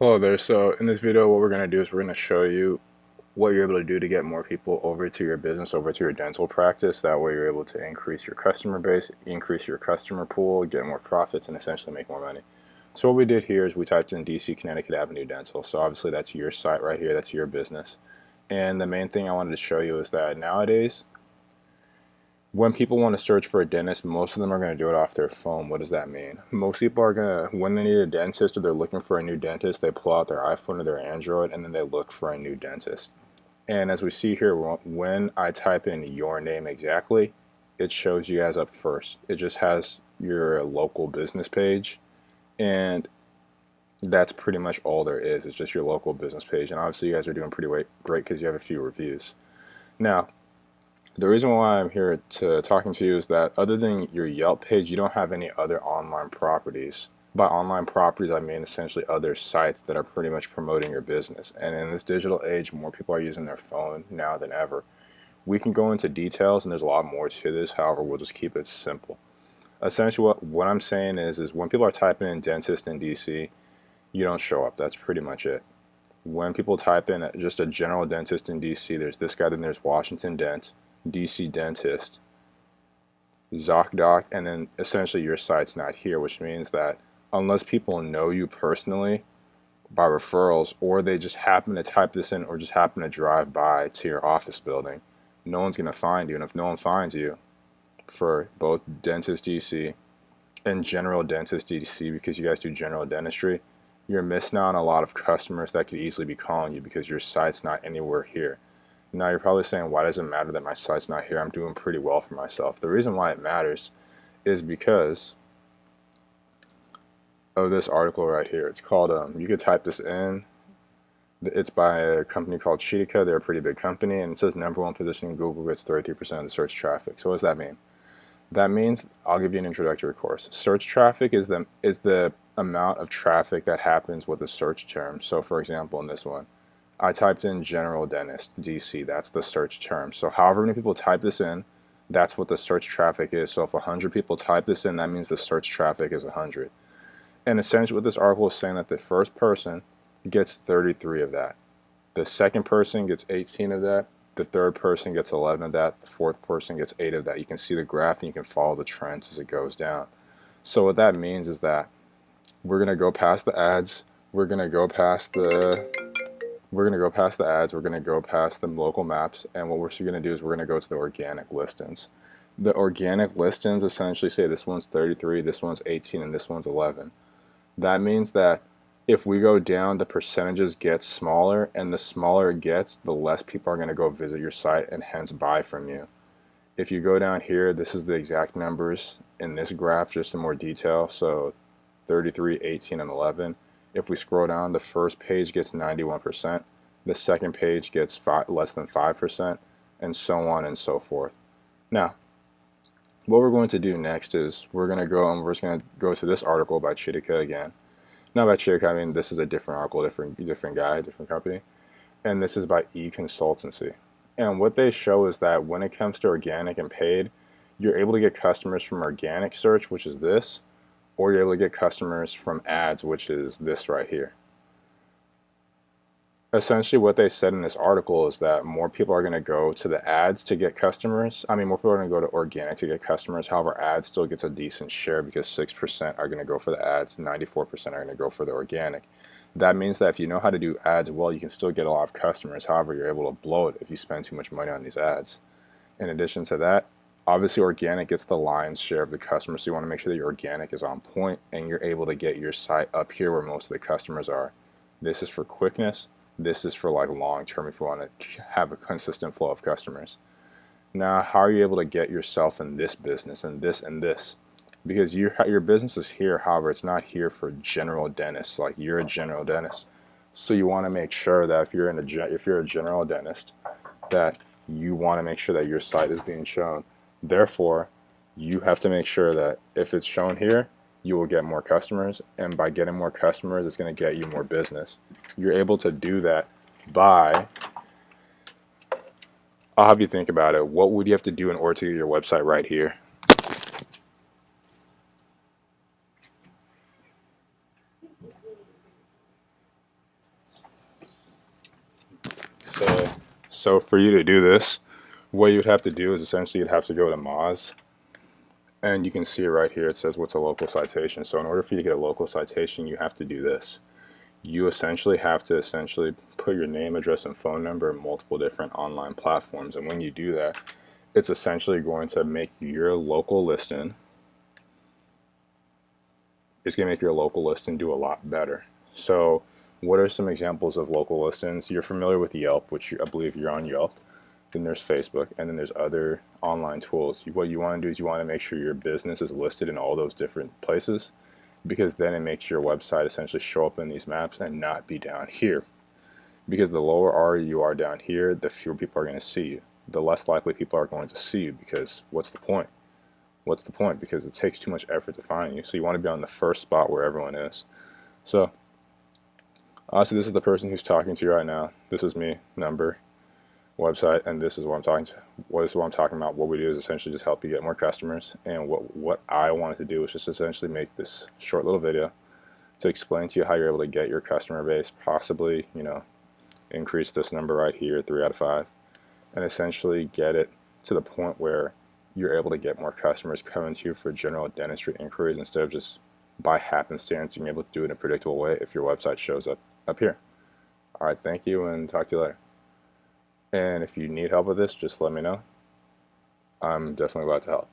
Hello there. So in this video, what we're going to do is we're going to show you what you're able to do to get more people over to your business, over to your dental practice. That way you're able to increase your customer base, increase your customer pool, get more profits, and essentially make more money. So what we did here is we typed in DC Connecticut Avenue Dental. So obviously that's your site right here. That's your business. And the main thing I wanted to show you is that nowadays, when people want to search for a dentist, most of them are going to do it off their phone. What does that mean? Most people are going to, when they need a dentist or they're looking for a new dentist, they pull out their iPhone or their Android and then they look for a new dentist. And as we see here, when I type in your name exactly, it shows you guys up first. It just has your local business page, and that's pretty much all there is. It's just your local business page. And obviously you guys are doing pretty great because you have a few reviews. Now, the reason why I'm here to talking to you is that other than your Yelp page, you don't have any other online properties. By online properties, I mean essentially other sites that are pretty much promoting your business. And in this digital age, more people are using their phone now than ever. We can go into details, and there's a lot more to this. However, we'll just keep it simple. Essentially, what I'm saying is when people are typing in dentist in DC, you don't show up. That's pretty much it. When people type in just a general dentist in DC, there's this guy, then there's Washington Dent, DC Dentist, ZocDoc, and then essentially your site's not here, which means that unless people know you personally by referrals, or they just happen to type this in or just happen to drive by to your office building, no one's going to find you. And if no one finds you for both Dentist DC and General Dentist DC, because you guys do general dentistry, you're missing out on a lot of customers that could easily be calling you because your site's not anywhere here. Now you're probably saying, why does it matter that my site's not here? I'm doing pretty well for myself. The reason why it matters is because of this article right here. It's called, you could type this in. It's by a company called Chitika. They're a pretty big company, and it says #1 position in Google gets 33% of the search traffic. So what does that mean? That means, I'll give you an introductory course. Search traffic is the amount of traffic that happens with a search term. So for example, in this one, I typed in general dentist DC. That's the search term. So however many people type this in, that's what the search traffic is. So if 100 people type this in, that means the search traffic is 100. And essentially what this article is saying, that the first person gets 33 of that. The second person gets 18 of that. The third person gets 11 of that. The fourth person gets 8 of that. You can see the graph and you can follow the trends as it goes down. So what that means is that we're going to go past the ads. We're going to go past the We're going to go past the ads, we're going to go past the local maps, and what we're going to do is we're going to go to the organic listings. The organic listings essentially say this one's 33, this one's 18, and this one's 11. That means that if we go down, the percentages get smaller, and the smaller it gets, the less people are going to go visit your site and hence buy from you. If you go down here, this is the exact numbers in this graph, just in more detail. So 33, 18, and 11. If we scroll down, the first page gets 91%, the second page gets less than 5%, and so on and so forth. Now, what we're going to do next is we're going to go and we're just going to go to this article by Chitika again. Not by Chitika, I mean this is a different article, different guy, different company, and this is by eConsultancy. And what they show is that when it comes to organic and paid, you're able to get customers from organic search, which is this, or you're able to get customers from ads, which is this right here. Essentially what they said in this article is that more people are going to go to the ads to get customers. I mean, more people are going to go to organic to get customers. However, ads still gets a decent share because 6% are going to go for the ads, 94% are going to go for the organic. That means that if you know how to do ads well, you can still get a lot of customers. However, you're able to blow it if you spend too much money on these ads. In addition to that, obviously organic gets the lion's share of the customers, so you want to make sure that your organic is on point and you're able to get your site up here where most of the customers are. This is for quickness. This is for like long term if you want to have a consistent flow of customers. Now, how are you able to get yourself in this business and this and this? Because your business is here, however, it's not here for general dentists. Like, you're a general dentist, so you want to make sure that if you're a general dentist, that you want to make sure that your site is being shown. Therefore, you have to make sure that if it's shown here, you will get more customers, and by getting more customers, it's going to get you more business. You're able to do that by, I'll have you think about it. What would you have to do in order to get your website right here? say, so for you to do this, what you'd have to do is essentially you'd have to go to Moz, and you can see right here it says what's a local citation. So in order for you to get a local citation, you have to do this. You essentially have to put your name, address, and phone number in multiple different online platforms, and when you do that, it's essentially going to make your local listing do a lot better. So what are some examples of local listings? You're familiar with Yelp, which I believe you're on Yelp. Then there's Facebook, and then there's other online tools. What you want to do is you want to make sure your business is listed in all those different places, because then it makes your website essentially show up in these maps and not be down here. Because the lower R you are down here, the fewer people are going to see you. The less likely people are going to see you, because what's the point? What's the point? Because it takes too much effort to find you. So you want to be on the first spot where everyone is. So obviously this is the person who's talking to you right now. This is me, number, website, and this is what I'm talking to. What is what I'm talking about. What we do is essentially just help you get more customers. And what I wanted to do was just essentially make this short little video to explain to you how you're able to get your customer base, possibly, increase this number right here, 3 out of 5, and essentially get it to the point where you're able to get more customers coming to you for general dentistry inquiries instead of just by happenstance. You're able to do it in a predictable way if your website shows up here. All right, thank you, and talk to you later. And if you need help with this, just let me know. I'm definitely glad to help.